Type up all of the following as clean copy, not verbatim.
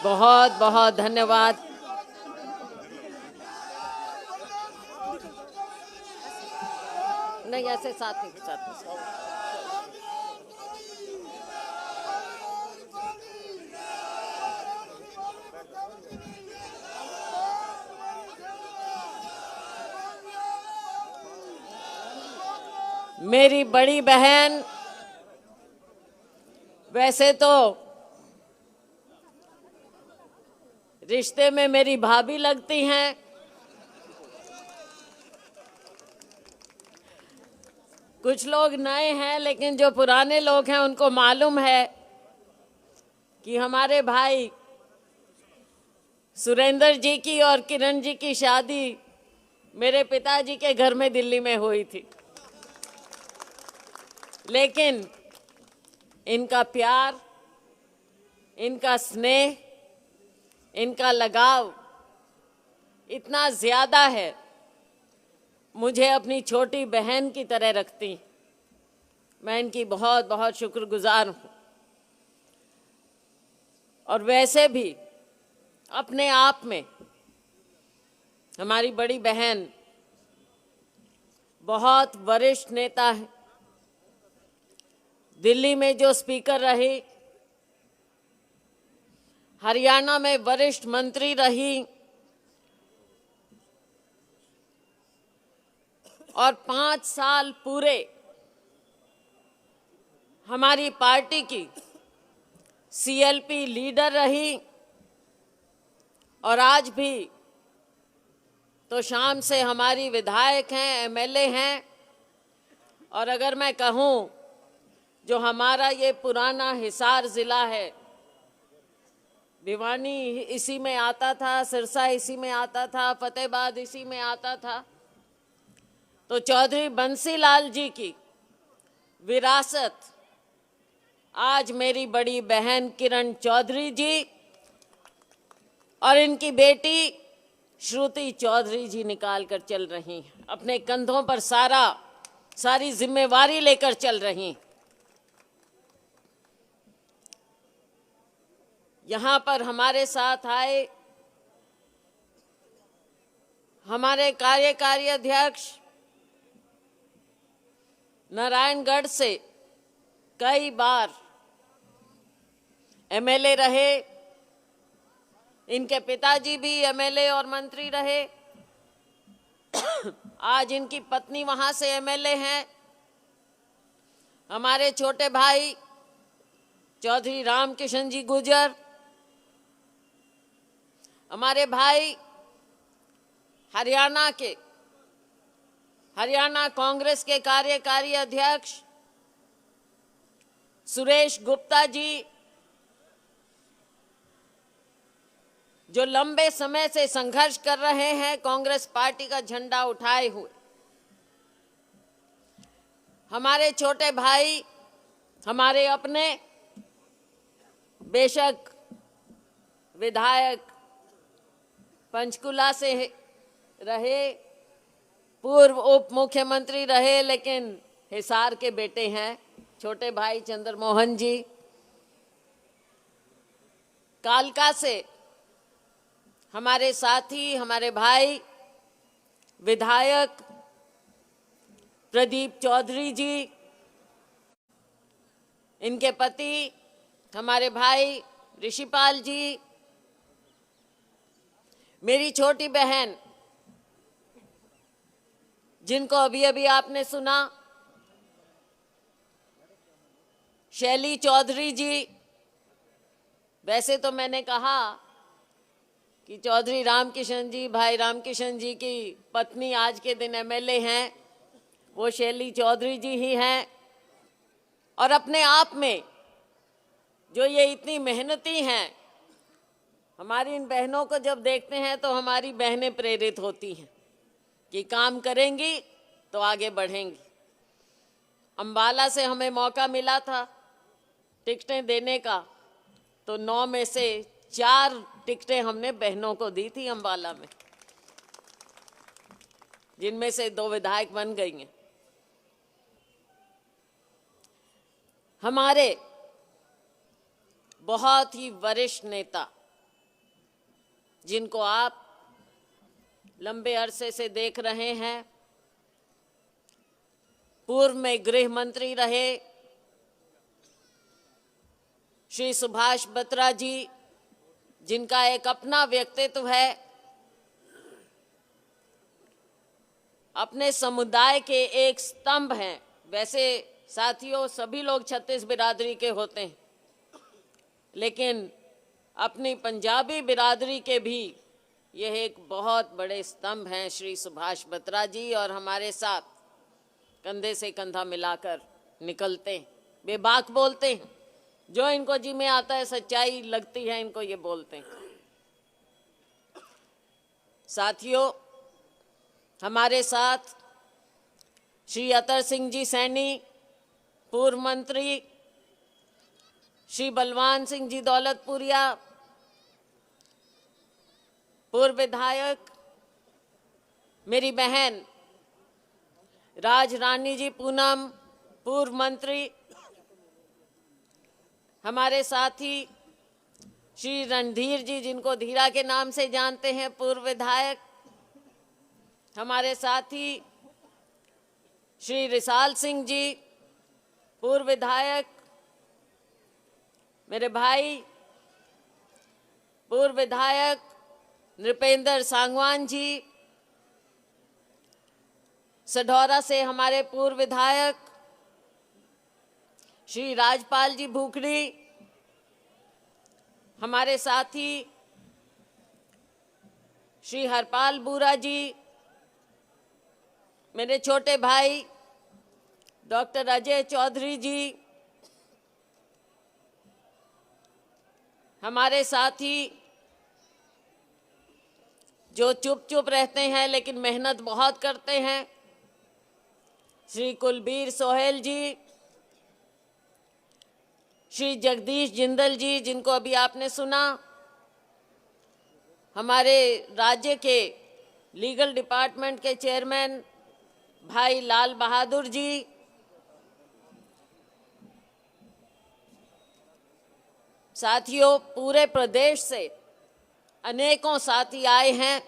बहुत बहुत धन्यवाद। नहीं, ऐसे साथ नहीं साथ। मेरी बड़ी बहन वैसे तो रिश्ते में मेरी भाभी लगती हैं, कुछ लोग नए हैं लेकिन जो पुराने लोग हैं उनको मालूम है कि हमारे भाई सुरेंद्र जी की और किरण जी की शादी मेरे पिताजी के घर में दिल्ली में हुई थी। लेकिन इनका प्यार, इनका स्नेह, इनका लगाव इतना ज़्यादा है, मुझे अपनी छोटी बहन की तरह रखती। मैं इनकी बहुत बहुत शुक्रगुजार हूँ। और वैसे भी अपने आप में हमारी बड़ी बहन बहुत वरिष्ठ नेता है। दिल्ली में जो स्पीकर रही, हरियाणा में वरिष्ठ मंत्री रही और 5 साल पूरे हमारी पार्टी की सीएलपी लीडर रही। और आज भी तो शाम से हमारी विधायक हैं, एमएलए हैं। और अगर मैं कहूँ, जो हमारा ये पुराना हिसार ज़िला है, भिवानी इसी में आता था, सिरसा इसी में आता था, फतेहाबाद इसी में आता था, तो चौधरी बंसीलाल जी की विरासत आज मेरी बड़ी बहन किरण चौधरी जी और इनकी बेटी श्रुति चौधरी जी निकाल कर चल रही हैं। अपने कंधों पर सारी जिम्मेवारी लेकर चल रही। यहाँ पर हमारे साथ आए हमारे कार्यकारी अध्यक्ष, नारायणगढ़ से कई बार एमएलए रहे, इनके पिताजी भी एमएलए और मंत्री रहे। आज इनकी पत्नी वहां से एमएलए हैं। हमारे छोटे भाई चौधरी रामकिशन जी गुर्जर, हमारे भाई हरियाणा कांग्रेस के कार्यकारी अध्यक्ष सुरेश गुप्ता जी, जो लंबे समय से संघर्ष कर रहे हैं कांग्रेस पार्टी का झंडा उठाए हुए। हमारे छोटे भाई, हमारे अपने, बेशक विधायक पंचकुला से रहे, पूर्व उप मुख्यमंत्री रहे, लेकिन हिसार के बेटे हैं, छोटे भाई चंद्रमोहन जी। कालका से हमारे साथी, हमारे भाई विधायक प्रदीप चौधरी जी, इनके पति हमारे भाई ऋषिपाल जी, मेरी छोटी बहन जिनको अभी अभी आपने सुना, शैली चौधरी जी। वैसे तो मैंने कहा कि चौधरी रामकिशन जी, भाई रामकिशन जी की पत्नी आज के दिन एमएलए हैं, वो शैली चौधरी जी ही हैं। और अपने आप में जो ये इतनी मेहनती हैं, हमारी इन बहनों को जब देखते हैं तो हमारी बहनें प्रेरित होती हैं कि काम करेंगी तो आगे बढ़ेंगी। अंबाला से हमें मौका मिला था टिकटें देने का, तो 9 में से 4 टिकटें हमने बहनों को दी थी अंबाला में, जिनमें से 2 विधायक बन गई हैं। हमारे बहुत ही वरिष्ठ नेता, जिनको आप लंबे अरसे से देख रहे हैं, पूर्व में गृह मंत्री रहे श्री सुभाष बत्रा जी, जिनका एक अपना व्यक्तित्व है, अपने समुदाय के एक स्तंभ हैं। वैसे साथियों, सभी लोग छत्तीस बिरादरी के होते हैं, लेकिन अपनी पंजाबी बिरादरी के भी यह एक बहुत बड़े स्तंभ हैं श्री सुभाष बत्रा जी, और हमारे साथ कंधे से कंधा मिलाकर निकलते हैं, बेबाक बोलते हैं, जो इनको जी में आता है, सच्चाई लगती है इनको, ये बोलते हैं। साथियों, हमारे साथ श्री अतर सिंह जी सैनी, पूर्व मंत्री, श्री बलवान सिंह जी दौलतपुरिया, पूर्व विधायक, मेरी बहन राज रानी जी पूनम, पूर्व मंत्री, हमारे साथी श्री रणधीर जी, जिनको धीरा के नाम से जानते हैं, पूर्व विधायक, हमारे साथी श्री रिसाल सिंह जी, पूर्व विधायक, मेरे भाई पूर्व विधायक नृपेंद्र सांगवान जी, सढौरा से हमारे पूर्व विधायक श्री राजपाल जी भूखड़ी, हमारे साथी श्री हरपाल बूरा जी, मेरे छोटे भाई डॉक्टर अजय चौधरी जी, हमारे साथी जो चुप चुप रहते हैं लेकिन मेहनत बहुत करते हैं, श्री कुलबीर सोहेल जी, श्री जगदीश जिंदल जी, जिनको अभी आपने सुना, हमारे राज्य के लीगल डिपार्टमेंट के चेयरमैन भाई लाल बहादुर जी, साथियों, पूरे प्रदेश से अनेकों साथी आए हैं।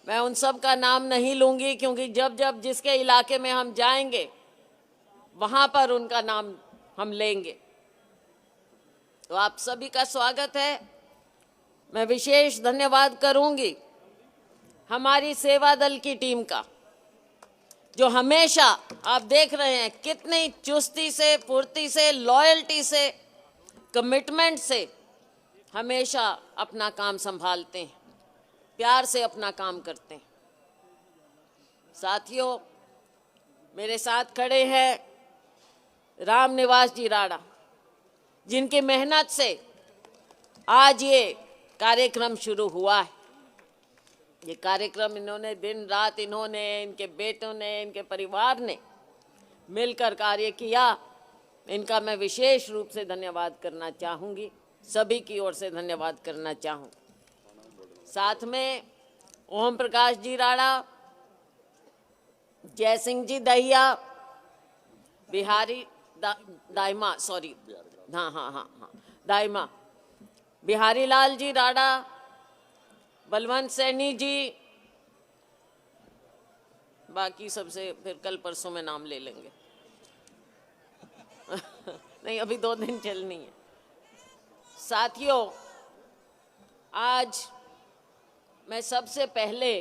मैं उन सब का नाम नहीं लूंगी, क्योंकि जब जब जिसके इलाके में हम जाएंगे वहां पर उनका नाम हम लेंगे। तो आप सभी का स्वागत है। मैं विशेष धन्यवाद करूंगी हमारी सेवा दल की टीम का, जो हमेशा आप देख रहे हैं कितनी चुस्ती से, फुर्ती से, लॉयल्टी से, कमिटमेंट से हमेशा अपना काम संभालते हैं, प्यार से अपना काम करते हैं। साथियों, मेरे साथ खड़े हैं राम निवास जी राणा, जिनकी मेहनत से आज ये कार्यक्रम शुरू हुआ है। ये कार्यक्रम इन्होंने दिन रात, इन्होंने, इनके बेटों ने, इनके परिवार ने मिलकर कार्य किया। इनका मैं विशेष रूप से धन्यवाद करना चाहूँगी, सभी की ओर से धन्यवाद करना चाहूँ। साथ में ओम प्रकाश जी राणा, जय सिंह जी दहिया, बिहारी दाइमा, सॉरी, हाँ, दाइमा, बिहारी लाल जी राणा, बलवंत सैनी जी, बाकी सबसे फिर कल परसों में नाम ले लेंगे। नहीं, अभी 2 दिन चलनी है। साथियों, आज मैं सबसे पहले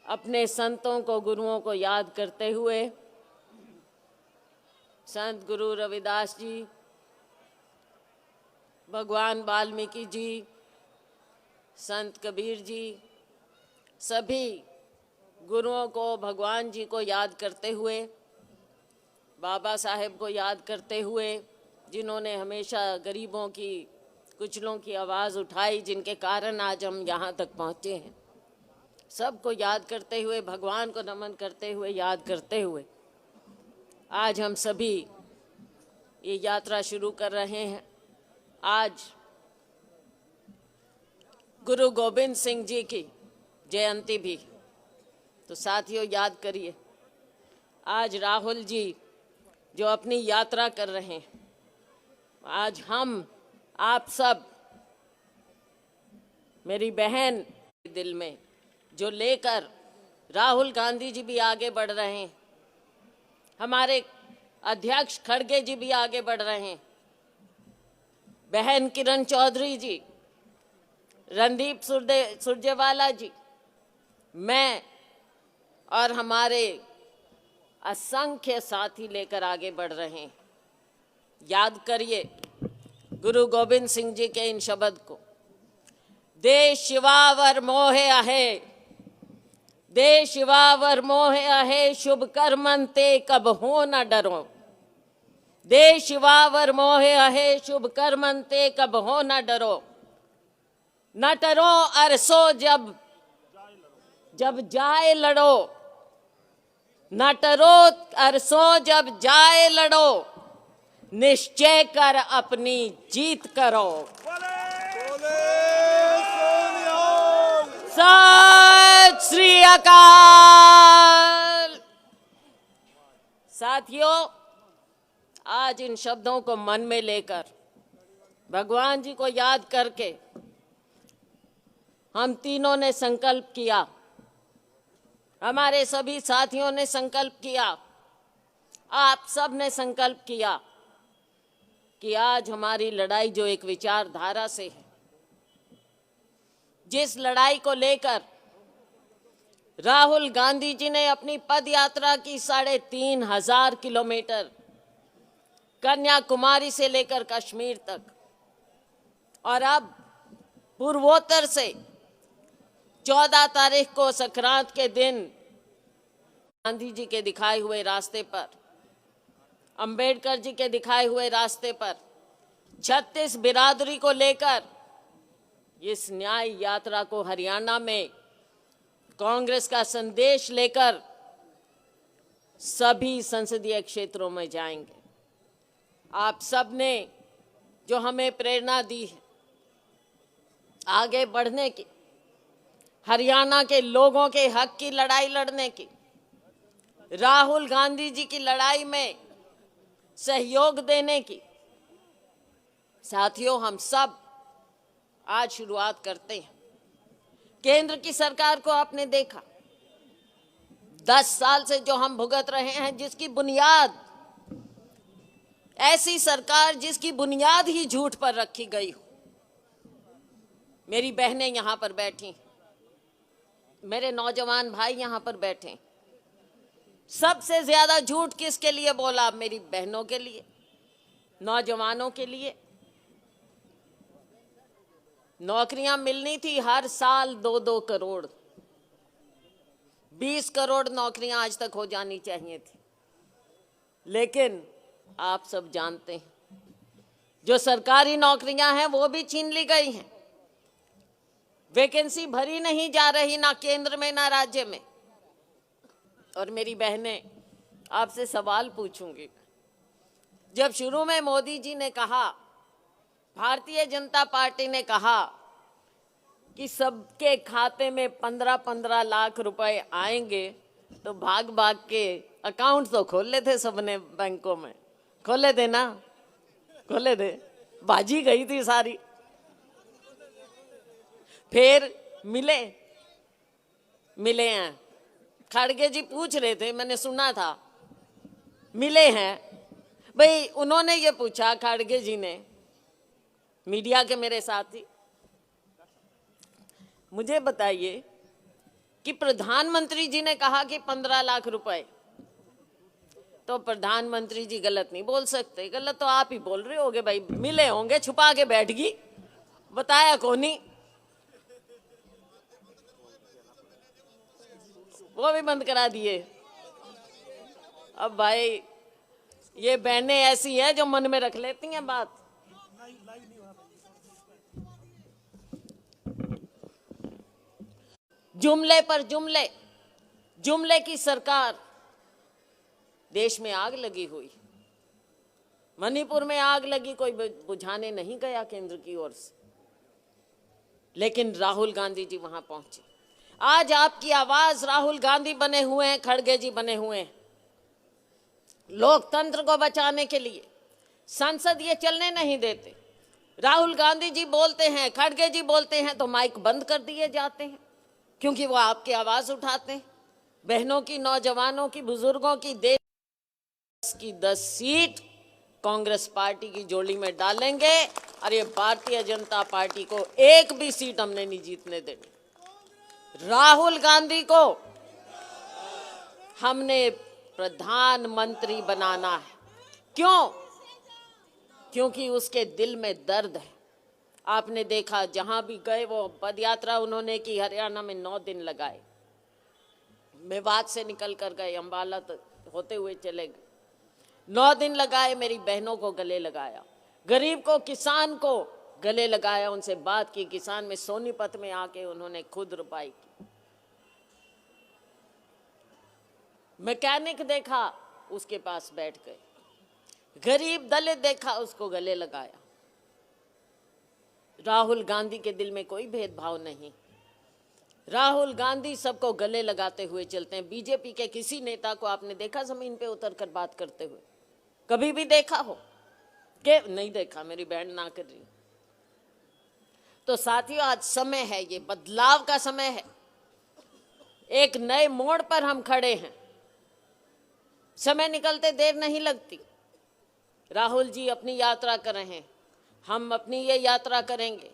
अपने संतों को, गुरुओं को याद करते हुए संत गुरु रविदास जी, भगवान वाल्मीकि जी, संत कबीर जी, सभी गुरुओं को, भगवान जी को याद करते हुए, बाबा साहेब को याद करते हुए, जिन्होंने हमेशा गरीबों की, कुचलों की आवाज़ उठाई, जिनके कारण आज हम यहाँ तक पहुँचे हैं, सबको याद करते हुए, भगवान को नमन करते हुए, याद करते हुए आज हम सभी ये यात्रा शुरू कर रहे हैं। आज गुरु गोविंद सिंह जी की जयंती भी, तो साथियों याद करिए, आज राहुल जी जो अपनी यात्रा कर रहे हैं, आज हम आप सब, मेरी बहन दिल में जो लेकर राहुल गांधी जी भी आगे बढ़ रहे हैं, हमारे अध्यक्ष खड़गे जी भी आगे बढ़ रहे हैं, बहन किरण चौधरी जी, रणदीप सुरजेवाला जी, मैं और हमारे असंख्य साथी लेकर आगे बढ़ रहे हैं। याद करिए गुरु गोविंद सिंह जी के इन शब्द को, देश शिवावर मोहे आहे, देश शिवावर मोहे आहे, शुभ कर्मन ते कब हो न डरो। देश शिवावर मोहे आहे, शुभ कर्मन ते कब हो न डरो। न डरो अरसो जब जब जाए लड़ो, न डरो अरसो जब जाए लड़ो, निश्चय कर अपनी जीत करो। सत श्री अकाल। साथियों, आज इन शब्दों को मन में लेकर, भगवान जी को याद करके हम तीनों ने संकल्प किया, हमारे सभी साथियों ने संकल्प किया, आप सब ने संकल्प किया कि आज हमारी लड़ाई जो एक विचारधारा से है, जिस लड़ाई को लेकर राहुल गांधी जी ने अपनी पद यात्रा की 3,500 किलोमीटर कन्याकुमारी से लेकर कश्मीर तक, और अब पूर्वोत्तर से 14 तारीख को संक्रांत के दिन गांधी जी के दिखाए हुए रास्ते पर, अंबेडकर जी के दिखाए हुए रास्ते पर 36 बिरादरी को लेकर इस न्याय यात्रा को हरियाणा में कांग्रेस का संदेश लेकर सभी संसदीय क्षेत्रों में जाएंगे। आप सब ने जो हमें प्रेरणा दी है आगे बढ़ने की, हरियाणा के लोगों के हक की लड़ाई लड़ने की, राहुल गांधी जी की लड़ाई में सहयोग देने की, साथियों हम सब आज शुरुआत करते हैं। केंद्र की सरकार को आपने देखा, 10 साल से जो हम भुगत रहे हैं, जिसकी बुनियाद, ऐसी सरकार जिसकी बुनियाद ही झूठ पर रखी गई हो। मेरी बहनें यहां पर बैठी, मेरे नौजवान भाई यहां पर बैठे, सबसे ज्यादा झूठ किसके लिए बोला? मेरी बहनों के लिए, नौजवानों के लिए। नौकरियां मिलनी थी हर साल 2-2 करोड़, 20 करोड़ नौकरियां आज तक हो जानी चाहिए थी, लेकिन आप सब जानते हैं जो सरकारी नौकरियां हैं वो भी छीन ली गई हैं। वैकेंसी भरी नहीं जा रही, ना केंद्र में ना राज्य में। और मेरी बहनें, आपसे सवाल पूछूंगी, जब शुरू में मोदी जी ने कहा, भारतीय जनता पार्टी ने कहा कि सबके खाते में 15-15 लाख रुपए आएंगे, तो भाग भाग के अकाउंट तो खोले थे सबने, बैंकों में खोले थे ना, खोले थे, बाजी गई थी सारी। फिर मिले हैं, खड़गे जी पूछ रहे थे, मैंने सुना था मिले हैं। भाई उन्होंने ये पूछा, खड़गे जी ने, मीडिया के मेरे साथी, मुझे बताइए कि प्रधानमंत्री जी ने कहा कि 15 लाख रुपए, तो प्रधानमंत्री जी गलत नहीं बोल सकते, गलत तो आप ही बोल रहे होगे भाई, मिले होंगे, छुपा के बैठ गई, बताया कौन नहीं, वो भी बंद करा दिए। अब भाई ये बहनें ऐसी हैं जो मन में रख लेती हैं बात। जुमले पर जुमले, जुमले की सरकार। देश में आग लगी हुई, मणिपुर में आग लगी, कोई बुझाने नहीं गया केंद्र की ओर से, लेकिन राहुल गांधी जी वहां पहुंचे। आज आपकी आवाज राहुल गांधी बने हुए हैं, खड़गे जी बने हुए हैं, लोकतंत्र को बचाने के लिए, संसद ये चलने नहीं देते। राहुल गांधी जी बोलते हैं, खड़गे जी बोलते हैं तो माइक बंद कर दिए जाते हैं, क्योंकि वो आपकी आवाज उठाते हैं। बहनों की, नौजवानों की, बुजुर्गों की, देश की 10 सीट कांग्रेस पार्टी की जोड़ी में डालेंगे और ये भारतीय जनता पार्टी को एक भी सीट हमने नहीं जीतने देनी। राहुल गांधी को हमने प्रधानमंत्री बनाना है। क्यों? क्योंकि उसके दिल में दर्द है। आपने देखा जहां भी गए वो पदयात्रा उन्होंने की, हरियाणा में 9 दिन लगाए, मेवात से निकल कर गए, अंबाला तक होते हुए चले गए, 9 दिन लगाए, मेरी बहनों को गले लगाया, गरीब को, किसान को गले लगाया, उनसे बात की। किसान में सोनीपत में आके उन्होंने खुद रुपाई की। मैकेनिक देखा, उसके पास बैठ गए, गरीब दलित देखा, उसको गले लगाया। राहुल गांधी के दिल में कोई भेदभाव नहीं। राहुल गांधी सबको गले लगाते हुए चलते हैं। बीजेपी के किसी नेता को आपने देखा जमीन पे उतरकर बात करते हुए? कभी भी देखा हो? कि नहीं देखा, मेरी बहन ना कर रही। तो साथियों, आज समय है, ये बदलाव का समय है। एक नए मोड़ पर हम खड़े हैं। समय निकलते देर नहीं लगती। राहुल जी अपनी यात्रा कर रहे हैं, हम अपनी ये यात्रा करेंगे।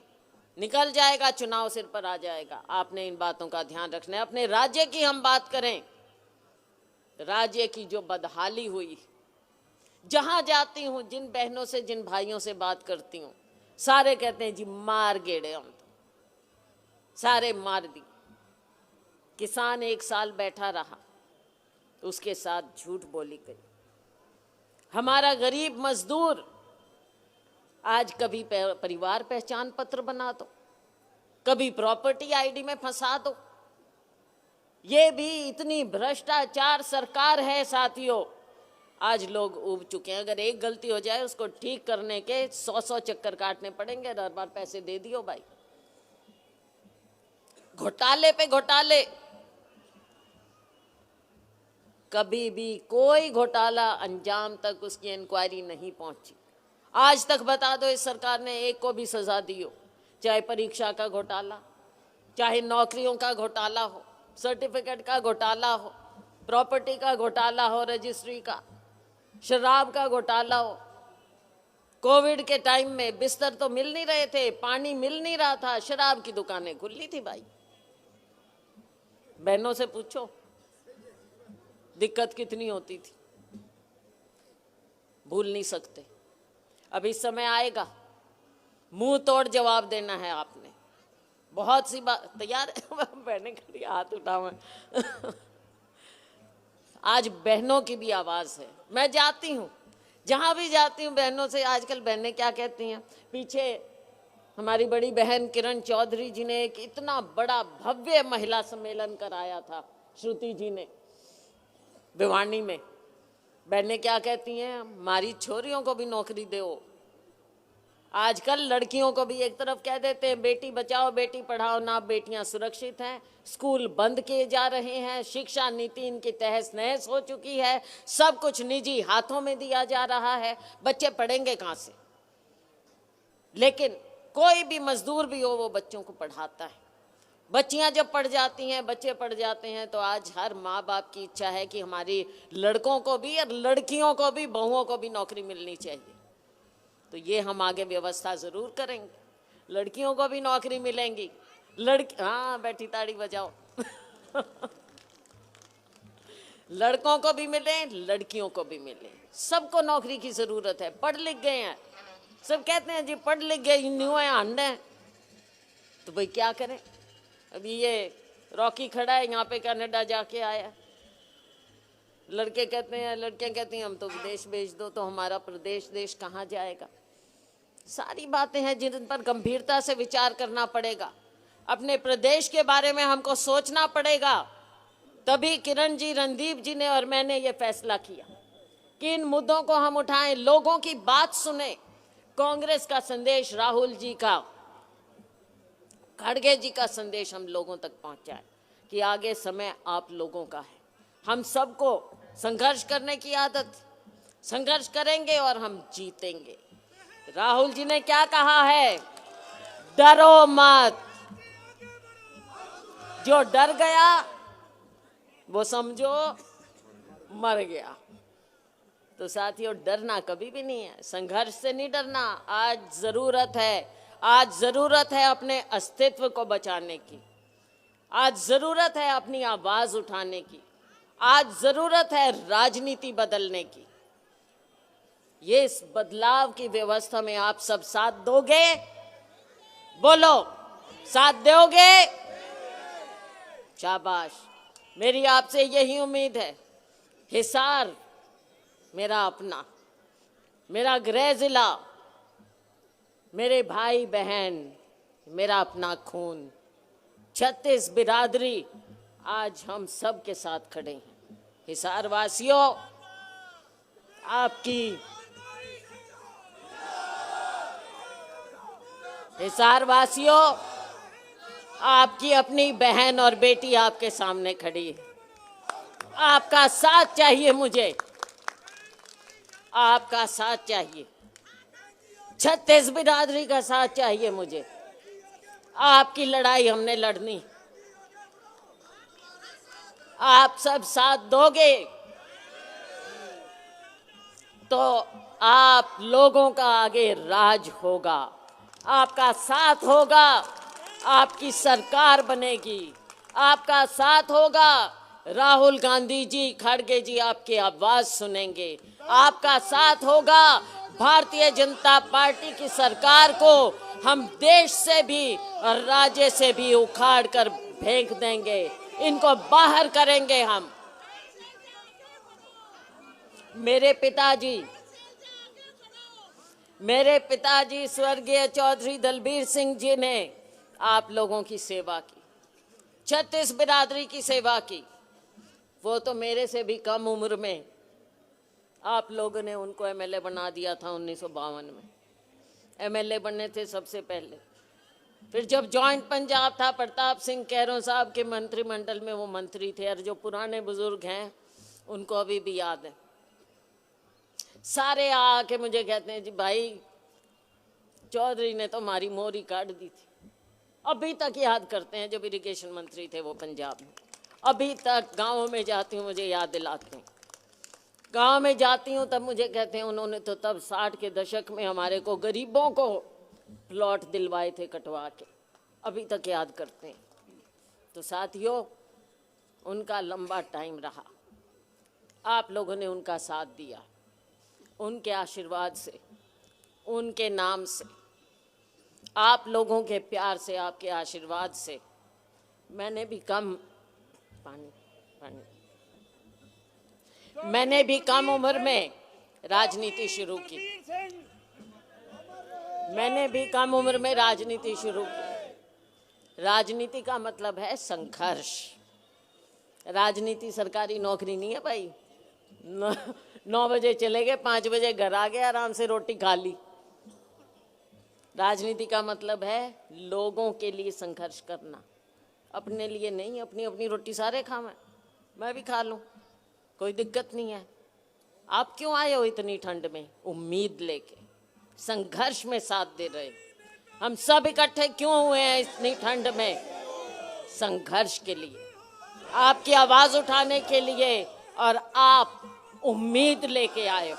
निकल जाएगा, चुनाव सिर पर आ जाएगा। आपने इन बातों का ध्यान रखना है। अपने राज्य की हम बात करें, राज्य की जो बदहाली हुई, जहां जाती हूं, जिन बहनों से, जिन भाइयों से बात करती हूं, सारे कहते हैं जी मार गेड़े हम तो, सारे मार दी। किसान 1 साल बैठा रहा, उसके साथ झूठ बोली गई। हमारा गरीब मजदूर आज कभी परिवार पहचान पत्र बना दो, कभी प्रॉपर्टी आईडी में फंसा दो। ये भी इतनी भ्रष्टाचार सरकार है साथियों। आज लोग उब चुके हैं। अगर एक गलती हो जाए, उसको ठीक करने के 100 चक्कर काटने पड़ेंगे। हर बार पैसे दे दियो भाई। घोटाले पे घोटाले, कभी भी कोई घोटाला अंजाम तक उसकी इंक्वायरी नहीं पहुंची। आज तक बता दो इस सरकार ने एक को भी सजा दी हो? चाहे परीक्षा का घोटाला, चाहे नौकरियों का घोटाला हो, सर्टिफिकेट का घोटाला हो, प्रॉपर्टी का घोटाला हो, रजिस्ट्री का, शराब का घोटाला हो। कोविड के टाइम में बिस्तर तो मिल नहीं रहे थे, पानी मिल नहीं रहा था, शराब की दुकानें खुली थी भाई। बहनों से पूछो दिक्कत कितनी होती थी, भूल नहीं सकते। अब इस समय आएगा, मुंह तोड़ जवाब देना है आपने। बहुत सी बात तैयार है। बहने खड़ी हाथ उठाओ। आज बहनों की भी आवाज है। मैं जाती हूँ, जहां भी जाती हूँ बहनों से, आजकल बहनें क्या कहती हैं। पीछे हमारी बड़ी बहन किरण चौधरी जी ने एक इतना बड़ा भव्य महिला सम्मेलन कराया था, श्रुति जी ने भिवानी में। बहनें क्या कहती हैं, हमारी छोरियों को भी नौकरी दो। आजकल लड़कियों को भी एक तरफ कह देते हैं बेटी बचाओ बेटी पढ़ाओ, ना बेटियां सुरक्षित हैं। स्कूल बंद किए जा रहे हैं, शिक्षा नीति इनकी तहस नहस हो चुकी है, सब कुछ निजी हाथों में दिया जा रहा है। बच्चे पढ़ेंगे कहाँ से? लेकिन कोई भी मजदूर भी हो, वो बच्चों को पढ़ाता है। बच्चियां जब पढ़ जाती हैं, बच्चे पढ़ जाते हैं, तो आज हर माँ बाप की इच्छा है कि हमारी लड़कों को भी और लड़कियों को भी, बहुओं को भी नौकरी मिलनी चाहिए। तो ये हम आगे व्यवस्था जरूर करेंगे। लड़कियों को भी नौकरी मिलेंगी। हाँ, बैठी ताड़ी बजाओ। लड़कों को भी मिले, लड़कियों को भी मिले, सबको नौकरी की जरूरत है। पढ़ लिख गए हैं, सब कहते हैं जी पढ़ लिख गए, न्यू है, अंडे हैं। तो भाई क्या करें? अभी ये रॉकी खड़ा है यहाँ पे, कनाडा जाके आया। लड़के कहते हैं, लड़कियां कहती हैं हम तो विदेश भेज दो, तो हमारा प्रदेश देश कहाँ जाएगा? सारी बातें हैं जिन पर गंभीरता से विचार करना पड़ेगा। अपने प्रदेश के बारे में हमको सोचना पड़ेगा। तभी किरण जी, रणदीप जी ने और मैंने ये फैसला किया कि इन मुद्दों को हम उठाएं, लोगों की बात सुने। कांग्रेस का संदेश, राहुल जी का, खड़गे जी का संदेश हम लोगों तक पहुंचाएं कि आगे समय आप लोगों का है। हम सबको संघर्ष करने की आदत, संघर्ष करेंगे और हम जीतेंगे। राहुल जी ने क्या कहा है? डरो मत। जो डर गया वो समझो मर गया। तो साथियों, डरना कभी भी नहीं है, संघर्ष से नहीं डरना। आज जरूरत है अपने अस्तित्व को बचाने की। आज जरूरत है अपनी आवाज उठाने की। आज जरूरत है राजनीति बदलने की। ये इस बदलाव की व्यवस्था में आप सब साथ दोगे? बोलो, साथ दोगे? शाबाश, मेरी आपसे यही उम्मीद है। हिसार मेरा अपना, मेरा गृह जिला, मेरे भाई बहन, मेरा अपना खून, 36 बिरादरी, आज हम सब के साथ खड़े हैं। हिसार वासियों, आपकी अपनी बहन और बेटी आपके सामने खड़ी है। आपका साथ चाहिए मुझे, आपका साथ चाहिए, 36 बिरादरी का साथ चाहिए मुझे। आपकी लड़ाई हमने लड़नी, आप सब साथ दोगे तो आप लोगों का आगे राज होगा, आपका साथ होगा, आपकी सरकार बनेगी, आपका साथ होगा। राहुल गांधी जी, खड़गे जी आपकी आवाज सुनेंगे, आपका साथ होगा। भारतीय जनता पार्टी की सरकार को हम देश से भी और राज्य से भी उखाड़ कर फेंक देंगे, इनको बाहर करेंगे हम। मेरे पिताजी स्वर्गीय चौधरी दलबीर सिंह जी ने आप लोगों की सेवा की, 36 बिरादरी की सेवा की। वो तो मेरे से भी कम उम्र में आप लोगों ने उनको एमएलए बना दिया था। 1952 में एमएलए बनने थे सबसे पहले। फिर जब जॉइंट पंजाब था, प्रताप सिंह कैरों साहब के मंत्रिमंडल में वो मंत्री थे। और जो पुराने बुजुर्ग हैं उनको अभी भी याद है, सारे आके मुझे कहते हैं, जी भाई चौधरी ने तो हमारी मोरी काट दी थी। अभी तक याद करते हैं, जब इरिगेशन मंत्री थे वो पंजाब में। अभी तक गाँव में जाती हूँ मुझे याद दिलाते हैं। गांव में जाती हूँ तब मुझे कहते हैं, उन्होंने तो तब 60 के दशक में हमारे को गरीबों को प्लॉट दिलवाए थे कटवा के। अभी तक याद करते हैं। तो साथियों, उनका लंबा टाइम रहा, आप लोगों ने उनका साथ दिया। उनके आशीर्वाद से, उनके नाम से, आप लोगों के प्यार से, आपके आशीर्वाद से मैंने भी कम उम्र में राजनीति शुरू की। राजनीति का मतलब है संघर्ष। राजनीति सरकारी नौकरी नहीं है भाई। 9 बजे चले गए, 5 बजे घर आ गए, आराम से रोटी खा ली। राजनीति का मतलब है लोगों के लिए संघर्ष करना, अपने लिए नहीं। अपनी अपनी रोटी सारे खावें, मैं भी खा लूं, कोई दिक्कत नहीं है। आप क्यों आए हो इतनी ठंड में? उम्मीद लेके, संघर्ष में साथ दे रहे। हम सब इकट्ठे क्यों हुए हैं इतनी ठंड में? संघर्ष के लिए, आपकी आवाज उठाने के लिए। और आप उम्मीद लेके आए हो।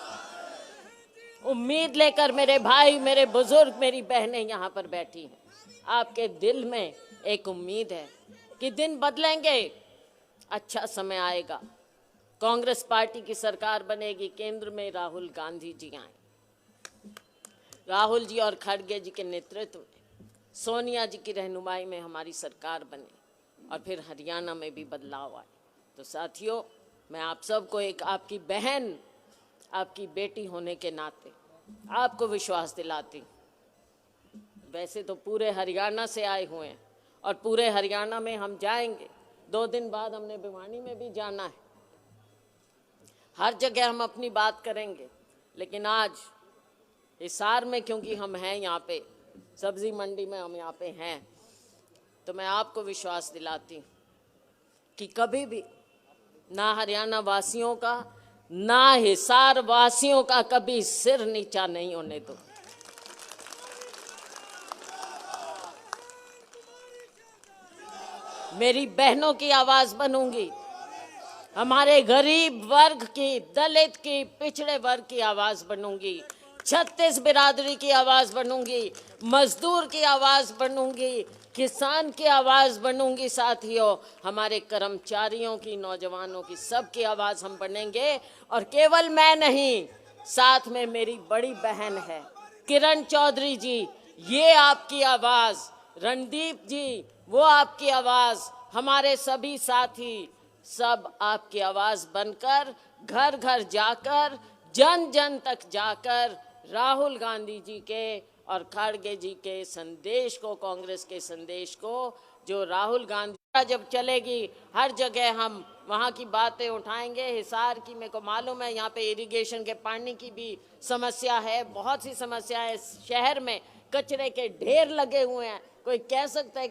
उम्मीद लेकर मेरे भाई, मेरे बुजुर्ग, मेरी बहनें यहाँ पर बैठी हैं। आपके दिल में एक उम्मीद है कि दिन बदलेंगे, अच्छा समय आएगा, कांग्रेस पार्टी की सरकार बनेगी, केंद्र में राहुल गांधी जी आए। राहुल जी और खड़गे जी के नेतृत्व में, सोनिया जी की रहनुमाई में हमारी सरकार बने और फिर हरियाणा में भी बदलाव आए। तो साथियों, मैं आप सबको, एक आपकी बहन, आपकी बेटी होने के नाते आपको विश्वास दिलाती। वैसे तो पूरे हरियाणा से आए हुए हैं और पूरे हरियाणा में हम जाएंगे। 2 दिन बाद हमने भिवानी में भी जाना है। हर जगह हम अपनी बात करेंगे, लेकिन आज हिसार में क्योंकि हम हैं यहाँ पे, सब्जी मंडी में हम यहाँ पे हैं, तो मैं आपको विश्वास दिलाती हूँ कि कभी भी ना हरियाणा वासियों का, ना हिसार वासियों का कभी सिर नीचा नहीं होने दो। मेरी बहनों की आवाज बनूंगी, हमारे गरीब वर्ग की, दलित की, पिछड़े वर्ग की आवाज बनूंगी, 36 बिरादरी की आवाज बनूंगी, मजदूर की आवाज बनूंगी, किसान की आवाज बनूंगी, साथियों हमारे कर्मचारियों की, नौजवानों की, सबकी आवाज हम बनेंगे। और केवल मैं नहीं, साथ में मेरी बड़ी बहन है किरण चौधरी जी, ये आपकी आवाज, रणदीप जी वो आपकी आवाज, हमारे सभी साथी सब आपकी आवाज बनकर घर घर जाकर, जन जन तक जाकर राहुल गांधी जी के और खड़गे जी के संदेश को, कांग्रेस के संदेश को, जो राहुल गांधी जब चलेगी हर जगह हम वहाँ की बातें उठाएंगे। हिसार की मेरे को मालूम है, यहाँ पे इरिगेशन के पानी की भी समस्या है, बहुत सी समस्या है, शहर में कचरे के ढेर लगे हुए हैं। कोई कह सकता है